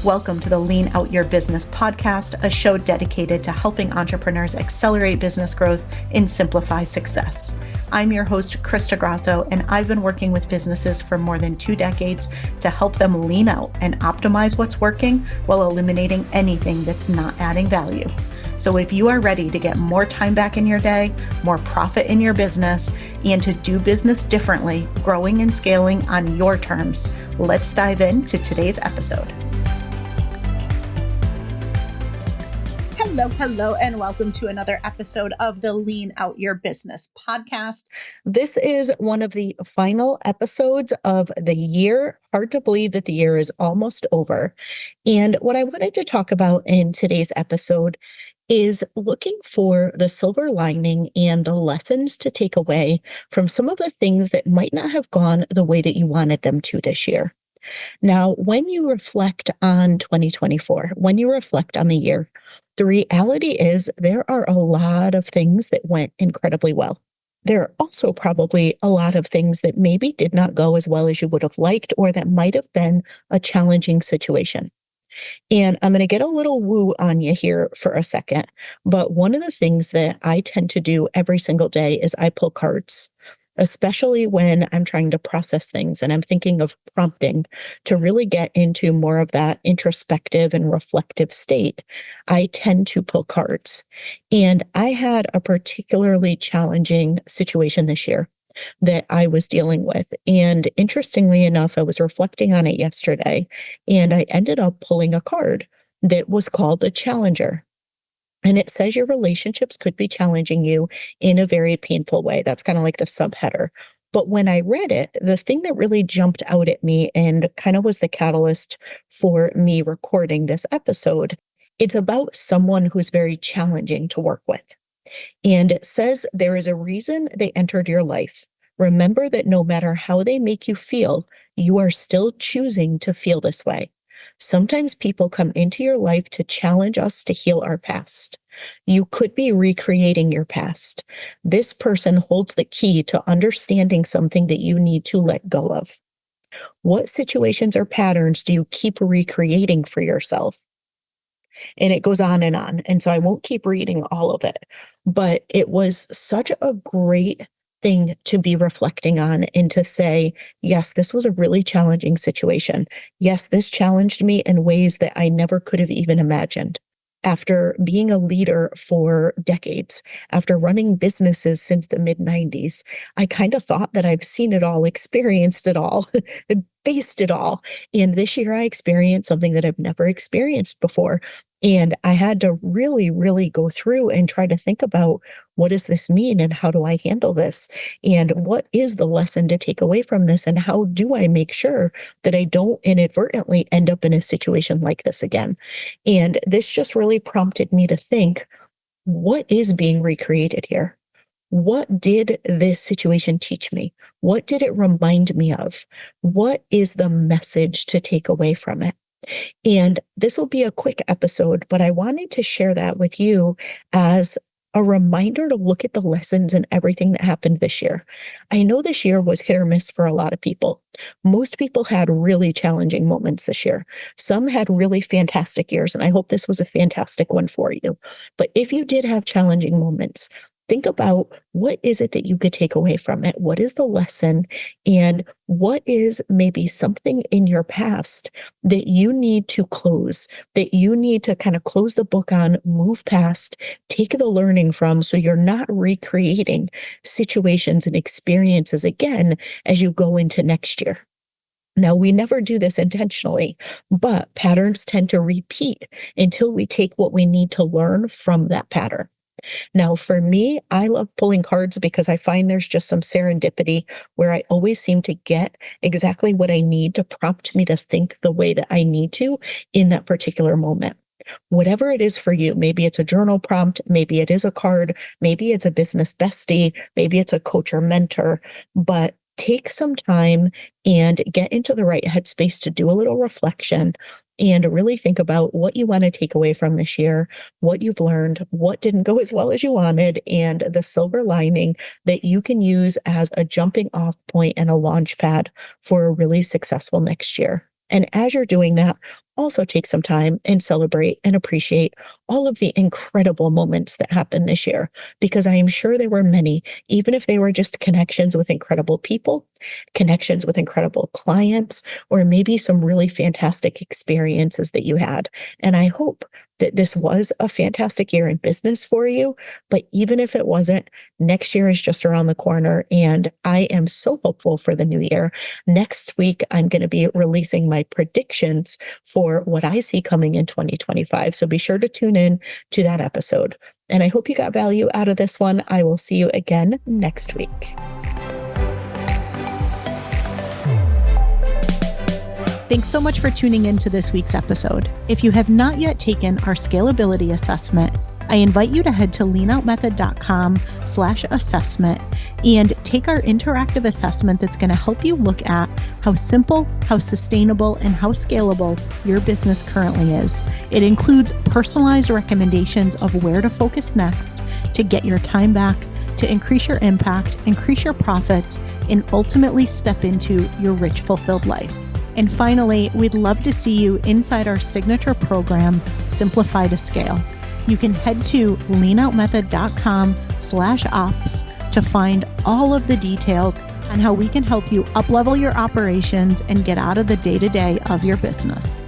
Welcome to the Lean Out Your Business podcast, a show dedicated to helping entrepreneurs accelerate business growth and simplify success. I'm your host, Krista Grasso, and I've been working with businesses for more than 2 decades to help them lean out and optimize what's working while eliminating anything that's not adding value. So if you are ready to get more time back in your day, more profit in your business, and to do business differently, growing and scaling on your terms, let's dive into today's episode. Hello, and welcome to another episode of the Lean Out Your Business podcast. This is one of the final episodes of the year. Hard to believe that the year is almost over. And what I wanted to talk about in today's episode is looking for the silver lining and the lessons to take away from some of the things that might not have gone the way that you wanted them to this year. Now, when you reflect on 2024, when you reflect on the year, the reality is there are a lot of things that went incredibly well. There are also probably a lot of things that maybe did not go as well as you would have liked, or that might have been a challenging situation. And I'm going to get a little woo on you here for a second. But one of the things that I tend to do every single day is I pull cards, especially when I'm trying to process things and I'm thinking of prompting to really get into more of that introspective and reflective state. I tend to pull cards. And I had a particularly challenging situation this year that I was dealing with. And interestingly enough, I was reflecting on it yesterday, and I ended up pulling a card that was called the Challenger. And it says your relationships could be challenging you in a very painful way. That's kind of like the subheader. But when I read it, the thing that really jumped out at me and kind of was the catalyst for me recording this episode, it's about someone who's very challenging to work with. And it says there is a reason they entered your life. Remember that no matter how they make you feel, you are still choosing to feel this way. Sometimes people come into your life to challenge us to heal our past. You could be recreating your past. This person holds the key to understanding something that you need to let go of. What situations or patterns do you keep recreating for yourself? And it goes on and on. And so I won't keep reading all of it, but it was such a great thing to be reflecting on and to say, yes, this was a really challenging situation. Yes, this challenged me in ways that I never could have even imagined. After being a leader for decades, after running businesses since the mid-90s, I kind of thought that I've seen it all, experienced it all, faced it all. And this year I experienced something that I've never experienced before. And I had to really, really go through and try to think about, what does this mean and how do I handle this? And what is the lesson to take away from this? And how do I make sure that I don't inadvertently end up in a situation like this again? And this just really prompted me to think, what is being recreated here? What did this situation teach me? What did it remind me of? What is the message to take away from it? And this will be a quick episode, but I wanted to share that with you as a reminder to look at the lessons and everything that happened this year. I know this year was hit or miss for a lot of people. Most people had really challenging moments this year. Some had really fantastic years, and I hope this was a fantastic one for you. But if you did have challenging moments, think about, what is it that you could take away from it? What is the lesson? And what is maybe something in your past that you need to close, that you need to kind of close the book on, move past, take the learning from, so you're not recreating situations and experiences again as you go into next year. Now, we never do this intentionally, but patterns tend to repeat until we take what we need to learn from that pattern. Now, for me, I love pulling cards because I find there's just some serendipity where I always seem to get exactly what I need to prompt me to think the way that I need to in that particular moment. Whatever it is for you, maybe it's a journal prompt, maybe it is a card, maybe it's a business bestie, maybe it's a coach or mentor, but take some time and get into the right headspace to do a little reflection and really think about what you want to take away from this year, what you've learned, what didn't go as well as you wanted, and the silver lining that you can use as a jumping off point and a launch pad for a really successful next year. And as you're doing that, also take some time and celebrate and appreciate all of the incredible moments that happened this year, because I am sure there were many, even if they were just connections with incredible people, connections with incredible clients, or maybe some really fantastic experiences that you had. And I hope that this was a fantastic year in business for you. But even if it wasn't, next year is just around the corner. And I am so hopeful for the new year. Next week, I'm going to be releasing my predictions for what I see coming in 2025. So be sure to tune in to that episode. And I hope you got value out of this one. I will see you again next week. Thanks so much for tuning in to this week's episode. If you have not yet taken our scalability assessment, I invite you to head to leanoutmethod.com/assessment and take our interactive assessment that's going to help you look at how simple, how sustainable, and how scalable your business currently is. It includes personalized recommendations of where to focus next to get your time back, to increase your impact, increase your profits, and ultimately step into your rich, fulfilled life. And finally, we'd love to see you inside our signature program, Simplify to Scale. You can head to leanoutmethod.com/ops to find all of the details on how we can help you uplevel your operations and get out of the day-to-day of your business.